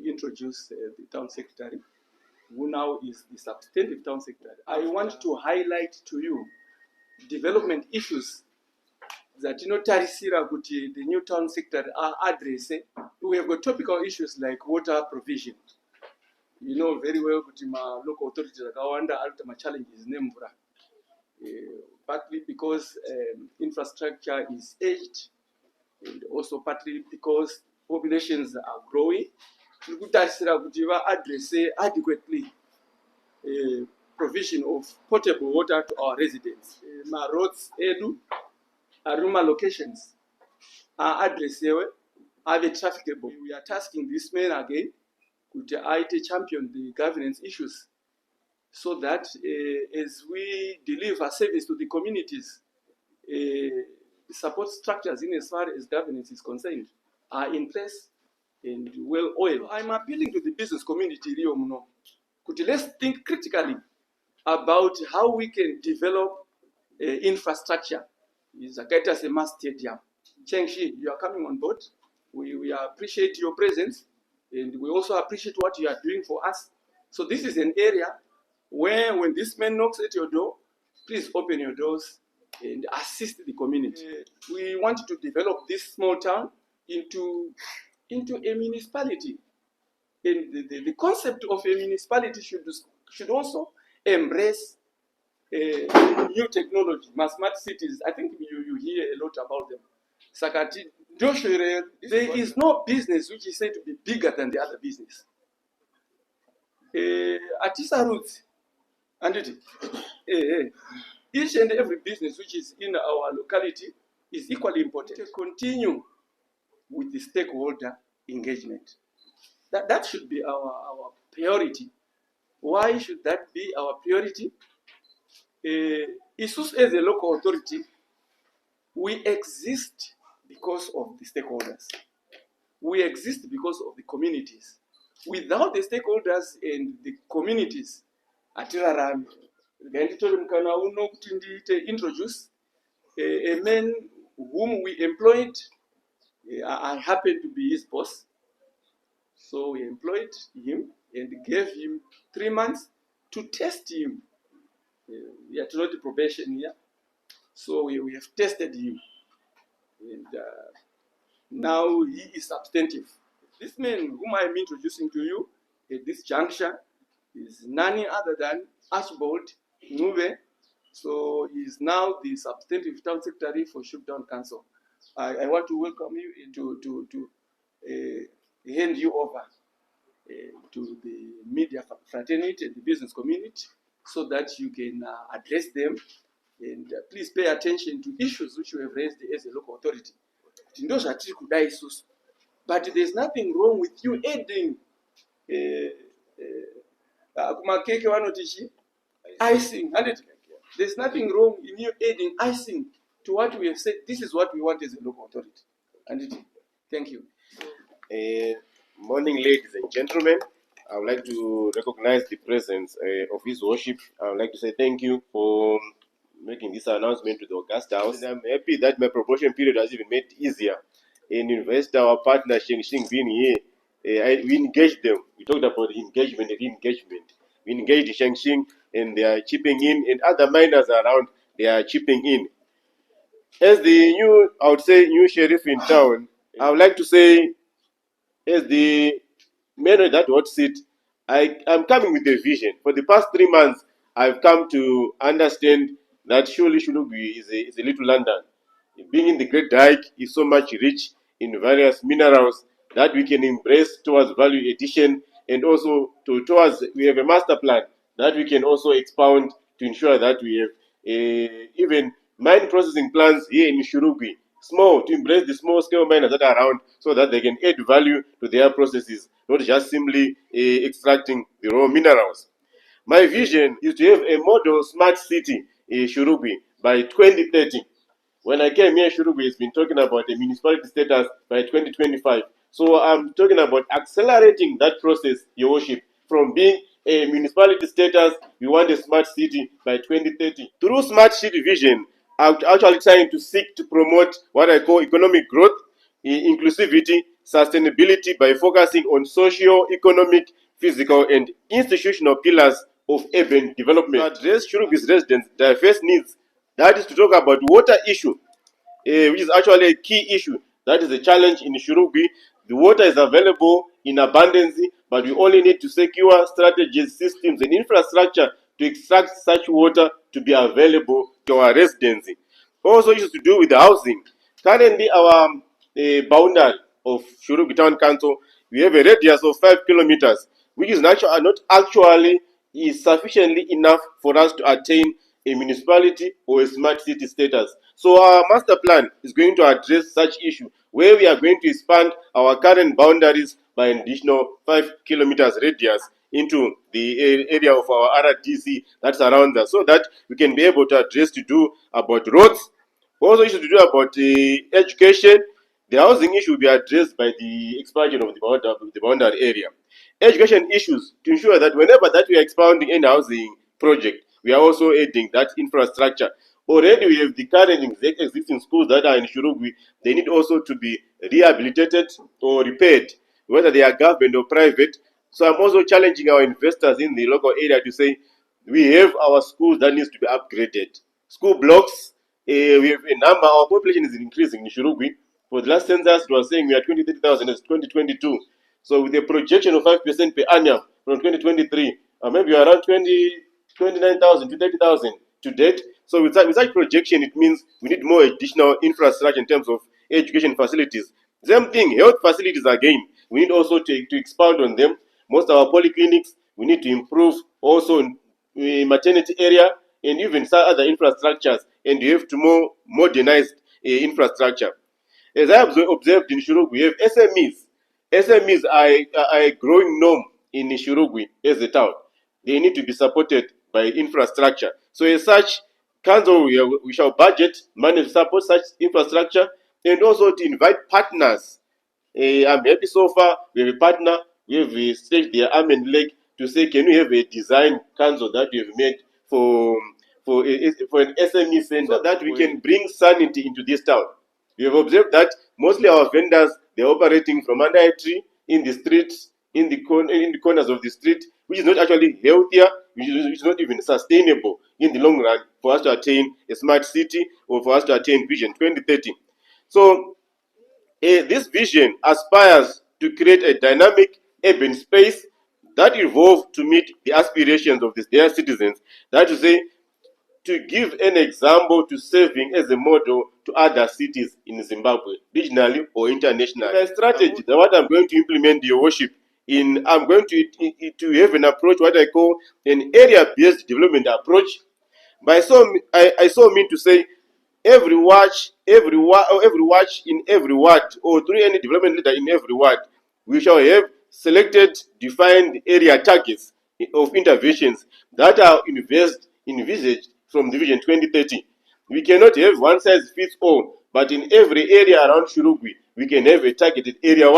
introduce the town secretary, who now is the substantive town secretary. I want to highlight to you development issues that tarisira kuti the new town secretary are addressing. We have got topical issues like water provision. You know very well kuti ma local authorities akawanda alta ma challenges nemvura. Partly because infrastructure is aged, and also partly because populations are growing. Tikutarisira kuti va address adequately provision of potable water to our residents. Ma roads edu, aruma locations are addressed, are trafficable. We are tasking this man again to champion the governance issues, so that as we deliver service to the communities, support structures in as far as governance is concerned are in place and well oiled. I'm appealing to the business community, Rio Muno, let's think critically about how we can develop infrastructure. Is a Sema Stadium. Chengshi, you are coming on board. We appreciate your presence, and we also appreciate what you are doing for us. So this is an area where when this man knocks at your door, please open your doors and assist the community. We want to develop this small town into a municipality. And the concept of a municipality should also embrace new technology, smart cities. I think you hear a lot about them. Sakati, there is no business which is said to be bigger than the other business. Atisa roots, and each and every business which is in our locality is equally important. To continue with the stakeholder engagement. That should be our priority. Why should that be our priority? ISUS as a local authority, we exist because of the stakeholders. We exist because of the communities. Without the stakeholders and the communities, introduce a man whom we employed. I happen to be his boss. So we employed him and gave him 3 months to test him. We are not probation here. So we have tested him. And now he is substantive. This man whom I am introducing to you at this juncture is none other than Archibald Ncube. So he is now the substantive town secretary for Shurugwi Town Council. I want to welcome you to hand you over to the media fraternity and the business community, so that you can address them, and please pay attention to issues which you have raised as a local authority. But there's nothing wrong with you adding icing. There's nothing wrong in you adding icing to what we have said. This is what we want as a local authority. And thank you. Morning, ladies and gentlemen. I would like to recognize the presence of His Worship. I would like to say thank you for making this announcement to the August House. And I'm happy that my promotion period has even made it easier. And invest our partner Sheng being here. We engaged them. We talked about engagement and re-engagement. We engaged Sheng and they are chipping in, and other miners around, they are chipping in. As the new, I would say, new sheriff in town, I would like to say, as the man of that hot seat, I'm coming with a vision. For the past 3 months, I've come to understand that surely Shurugwi is a little London. Being in the Great Dike is so much rich in various minerals that we can embrace towards value addition, and also towards, we have a master plan that we can also expound to ensure that we have even mine processing plants here in Shurugwi, small, to embrace the small scale miners that are around, so that they can add value to their processes, not just simply extracting the raw minerals. My vision is to have a model smart city in Shurugwi by 2030. When I came here, Shurugwi has been talking about a municipality status by 2025. So I'm talking about accelerating that process, Your Worship, from being a municipality status, we want a smart city by 2030. Through smart city vision, I'm actually trying to seek to promote what I call economic growth, inclusivity, sustainability by focusing on socio, economic, physical, and institutional pillars of urban development. To address Shurugwi's residents' diverse needs, that is to talk about water issue, which is actually a key issue. That is a challenge in Shurugwi. The water is available in abundance, but we only need to secure strategies, systems, and infrastructure to extract such water to be available to our residents. Also, issues to do with the housing. Currently, our boundary of Shurugwi Town Council, we have a radius of 5 kilometers, which is not actually is sufficiently enough for us to attain a municipality or a smart city status. So our master plan is going to address such issue, where we are going to expand our current boundaries by an additional 5 kilometers radius into the area of our RDC that's around us, so that we can be able to address to do about roads, also issues to do about education. The housing issue will be addressed by the expansion of the boundary area. Education issues, to ensure that whenever that we are expounding any housing project, we are also adding that infrastructure. Already we have the current existing schools that are in Shurugwi. They need also to be rehabilitated or repaired, whether they are government or private. So I'm also challenging our investors in the local area to say, we have our schools that needs to be upgraded. School blocks, we have a number, our population is increasing in Shurugwi. For the last census, we were saying we are 23,000 as 2022. So with a projection of 5% per annum from 2023, maybe around 29,000 to 30,000 to date. So with such projection, it means we need more additional infrastructure in terms of education facilities. Same thing, health facilities again. We need also to expand on them. Most of our polyclinics, we need to improve also in maternity area and even some other infrastructures. And you have to modernize infrastructure. As I have observed in Shurugwi, we have SMEs. SMEs are a growing norm in Shurugwi as a town. They need to be supported by infrastructure. So as such, council, we shall budget money to support such infrastructure and also to invite partners. I'm happy so far, we have a partner, we have stretched their arm and leg to say, can we have a design council that we have made for an SME center, so that we can bring sanity into this town. We have observed that mostly our vendors, they're operating from under a tree, in the streets, in the corners of the street, which is not actually healthier, which is not even sustainable in the long run for us to attain a smart city or for us to attain Vision 2030. So this vision aspires to create a dynamic urban space that evolve to meet the aspirations of their citizens. That is to say, to give an example to serving as a model to other cities in Zimbabwe, regionally or internationally. The strategy that what I'm going to implement, your worship, I'm going to have an approach, what I call an area-based development approach. I so mean to say, every watch in every ward, or through any development leader in every ward, we shall have selected, defined area targets of interventions that are envisaged from the Vision 2030. We cannot have one size fits all, but in every area around Shurugwi, we can have a targeted area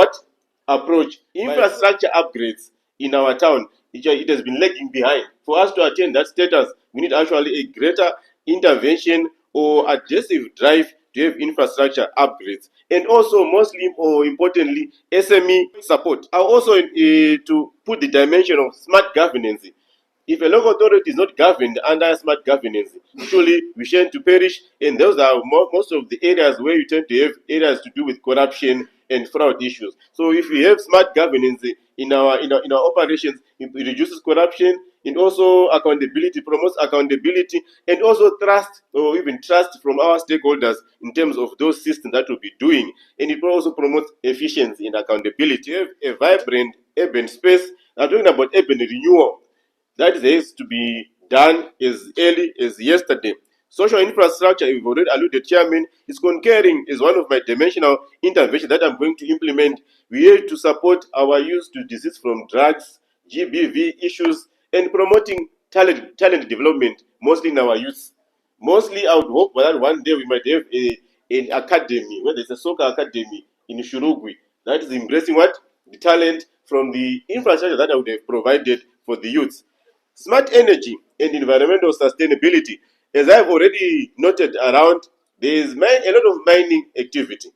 approach. Infrastructure upgrades in our town, it has been lagging behind. For us to attain that status, we need actually a greater intervention or aggressive drive to have infrastructure upgrades. And also, mostly or importantly, SME support. Also to put the dimension of smart governance. If a local authority is not governed under smart governance, surely we tend to perish, and those are most of the areas where you tend to have areas to do with corruption and fraud issues. So if we have smart governance in our operations, it reduces corruption, and also accountability, promotes accountability, and also trust, or even trust from our stakeholders in terms of those systems that we'll be doing. And it also promotes efficiency and accountability. We have a vibrant urban space. I'm talking about urban renewal. That has to be done as early as yesterday. Social infrastructure, we've already alluded, Chairman, is concurring as one of my dimensional interventions that I'm going to implement. We have to support our youth to desist from drugs, GBV issues, and promoting talent development, mostly in our youth. Mostly, I would hope that one day we might have an academy, where there's a soccer academy in Shurugwi, that is embracing the talent from the infrastructure that I would have provided for the youth. Smart energy and environmental sustainability. As I've already noted around, there is a lot of mining activity.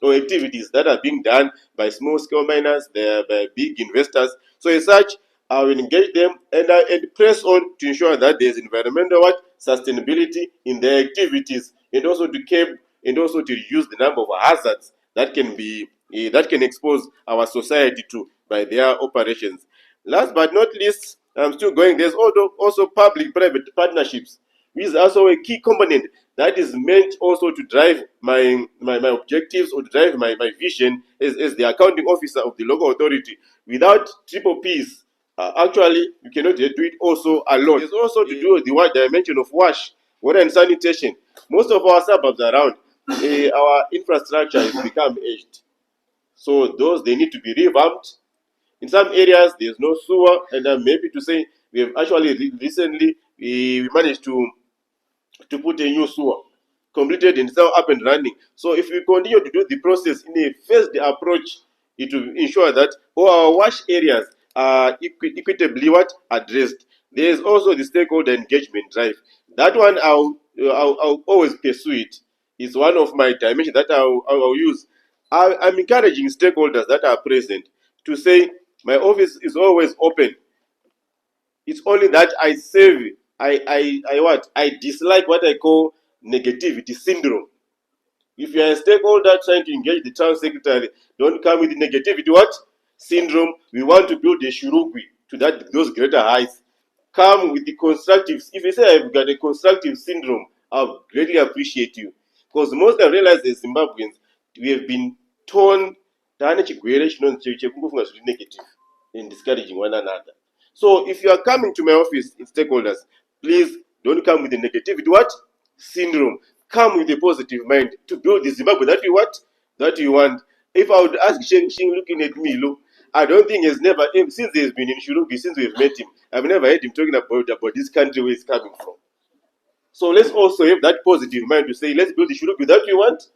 or activities that are being done by small-scale miners, by big investors. So as such, I will engage them and press on to ensure that there's environmental sustainability in their activities, and also to keep and also to reduce the number of hazards that can expose our society to by their operations. Last but not least, I'm still going. There's also public-private partnerships, which is also a key component that is meant also to drive my objectives or to drive my vision as the accounting officer of the local authority. Without triple P's, actually, you cannot do it also alone. There's also to do with the dimension of water and sanitation. Most of our suburbs around, our infrastructure has become aged. So those, they need to be revamped. In some areas, there's no sewer, and I'm happy to say we have actually recently we managed to put a new sewer completed and now up and running. So if we continue to do the process in a phased approach, it will ensure that all our wash areas are equitably addressed. There is also the stakeholder engagement drive. That one I'll always pursue it. It's one of my dimensions that I'll use. I'm encouraging stakeholders that are present to say my office is always open. It's only that I dislike what I call negativity syndrome. If you are a stakeholder trying to engage the town secretary, don't come with the negativity syndrome. We want to build a Shurugwi to those greater heights. Come with the constructive. If you say I've got a constructive syndrome, I'll greatly appreciate you. Because most I realize as Zimbabweans, we have been torn negative in discouraging one another. So if you are coming to my office in stakeholders, please don't come with the negativity syndrome. Come with a positive mind to build the Zimbabwe that we want. If I would ask Sheng looking at me, look, I don't think he's never, since he's been in Shurugwi, since we've met him, I've never heard him talking about this country where he's coming from. So let's also have that positive mind to say, let's build the Shurugwi that we want.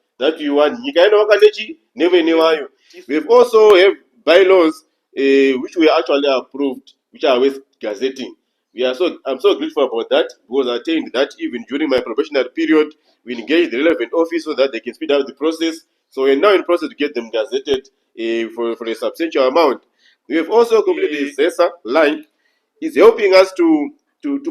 We have also have bylaws which we actually approved, which are with gazetting. I'm so grateful about that, because I attained that even during my probationary period, we engaged the relevant office so that they can speed up the process. So we're now in process to get them gazetted for a substantial amount. We have also completed the SESA line. It's helping us to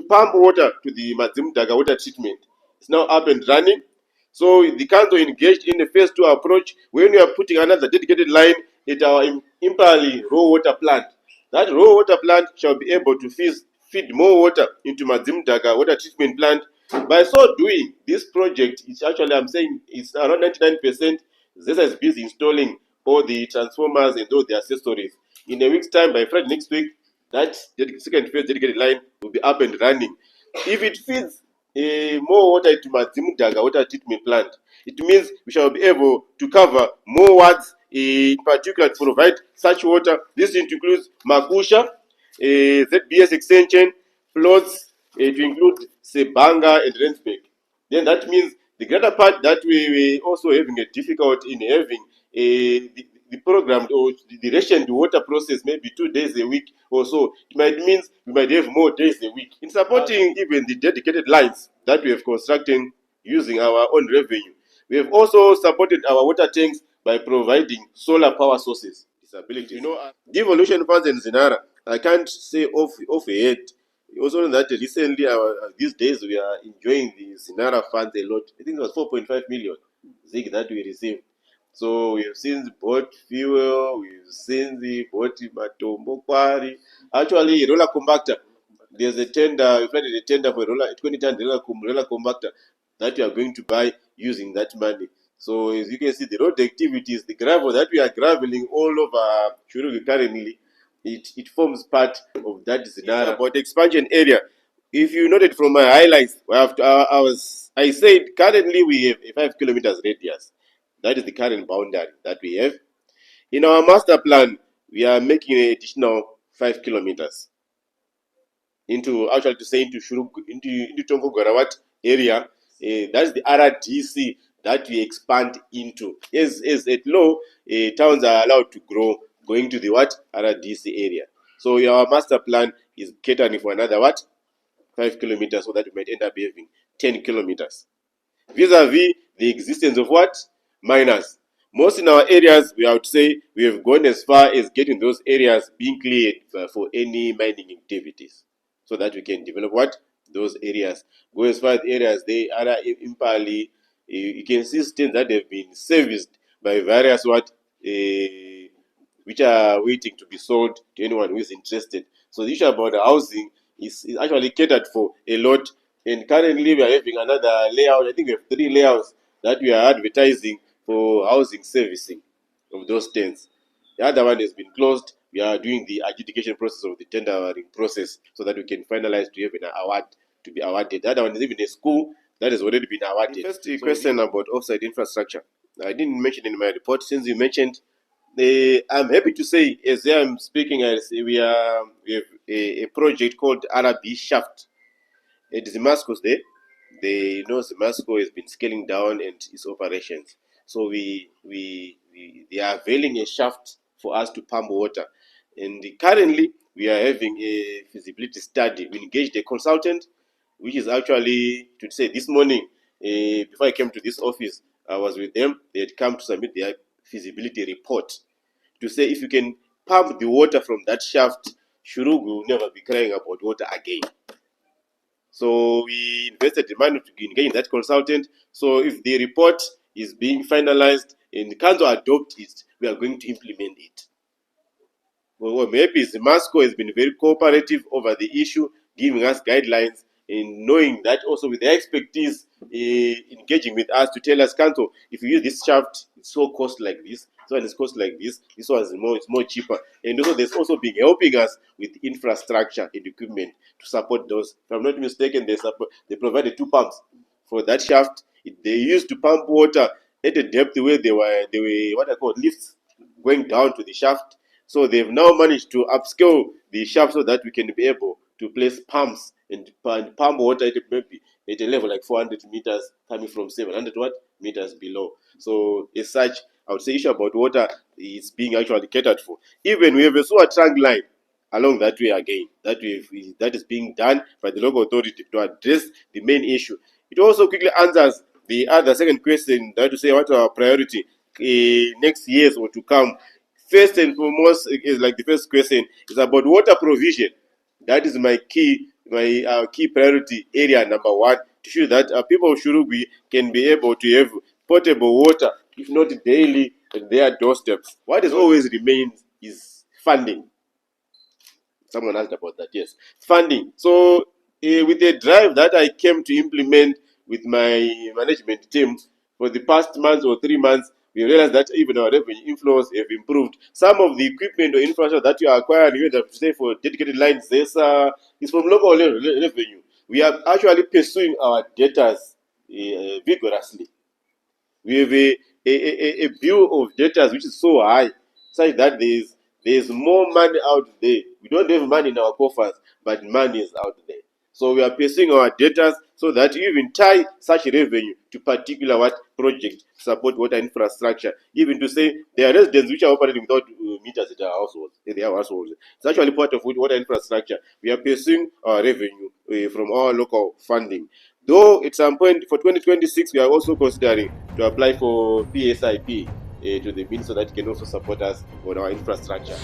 pump water to the Mazimdaga water treatment. It's now up and running. So the council engaged in the phase 2 approach when we are putting another dedicated line at our Impali raw water plant. That raw water plant shall be able to feed more water into Mazimdaga water treatment plant. By so doing, this project is actually, I'm saying, it's around 99%. ZESA is busy installing all the transformers and all the accessories. In a week's time, by Friday next week, that second phase dedicated line will be up and running. If it feeds more water to Mazimdaga water treatment plant, it means we shall be able to cover more wards, in particular to provide such water. This includes Makusha, ZBS extension, plots to include Sebanga and Rensbeck. Then that means the greater part that we also having a difficulty in having the program or the ration to water process maybe 2 days a week or so. It might means we might have more days a week. In supporting even the dedicated lines that we have constructed using our own revenue, we have also supported our water tanks by providing solar power sources. Disability. Devolution funds in Zinara, I can't say off ahead. Also know that recently, these days, we are enjoying the Zinara funds a lot. I think it was 4.5 million ZIG that we received. So we have since bought fuel, we've since bought Matombo Quarry. Actually, roller compactor. There's a tender, we planted a tender for a 20-ton roller compactor that we are going to buy using that money. So as you can see, the road activities, the gravel that we are graveling all over Shurugwi currently, it forms part of that Zinara. About expansion area, if you noted from my highlights, I said currently we have a 5 kilometers radius. That is the current boundary that we have. In our master plan, we are making an additional 5 kilometers into Shurugwi, into Tongo Garawat area. That's the RDC that we expand into. As at low, towns are allowed to grow going to the RDC area. So our master plan is catering for another 5 kilometers, so that we might end up having 10 kilometers. Vis-a-vis the existence of miners. Most in our areas, we have to say we have gone as far as getting those areas being cleared for any mining activities, so that we can develop what those areas. Go as far as areas they are impali. You can see stands that have been serviced by various which are waiting to be sold to anyone who is interested. So the issue about the housing is actually catered for a lot. And currently we are having another layout. I think we have 3 layouts that we are advertising for housing servicing of those tents. The other one has been closed. We are doing the adjudication process of the tendering process so that we can finalize to have an award to be awarded. The other one is even a school that has already been awarded. The first question about offsite infrastructure. I didn't mention in my report. Since you mentioned, I'm happy to say, as I'm speaking, we have a project called RB Shaft at Zimbabwe there. They know Zimbabwe has been scaling down and its operations. So they are availing a shaft for us to pump water. And currently we are having a feasibility study. We engaged a consultant, which is actually, to say this morning, before I came to this office, I was with them. They had come to submit their feasibility report to say if you can pump the water from that shaft, Shurugwi will never be crying about water again. So we invested the money to engage in that consultant. So if the report is being finalized and the council adopt it, we are going to implement it. Well, maybe Zimbabwe has been very cooperative over the issue, giving us guidelines and knowing that also with their expertise, engaging with us to tell us, council, if you use this shaft, it's so cost like this. So it's cost like this one is more cheaper. And also there's also been helping us with infrastructure and equipment to support those. If I'm not mistaken, they provided 2 pumps for that shaft. They used to pump water at a depth where they were what I call lifts going down to the shaft. So they've now managed to upscale the shaft so that we can be able to place pumps and pump water at maybe at a level like 400 meters coming from 700 meters below. So as such, I would say issue about water is being actually catered for. Even we have a sewer trunk line along that way again, that is being done by the local authority to address the main issue. It also quickly answers the second question, that to say what our priority next years or to come. First and foremost, is like the first question is about water provision. That is my key priority area number 1, to show that people of Shurugwi can be able to have potable water, if not daily, at their doorsteps. What has always remained is funding. Someone asked about that. Yes, funding. So with the drive that I came to implement with my management team for the past months or 3 months, we realized that even our revenue inflows have improved. Some of the equipment or infrastructure that you are acquiring, you have to say for dedicated lines, is from local revenue. We are actually pursuing our debtors vigorously. We have a bill of debtors which is so high, such that there's more money out there. We don't have money in our coffers, but money is out there. So we are pursuing our debtors so that you even tie such revenue to particular project to support water infrastructure. Even to say there are residents which are operating without meters at their households. It's actually part of water infrastructure. We are pursuing our revenue from our local funding. Though at some point for 2026, we are also considering to apply for PSIP to the minister so that can also support us on our infrastructure.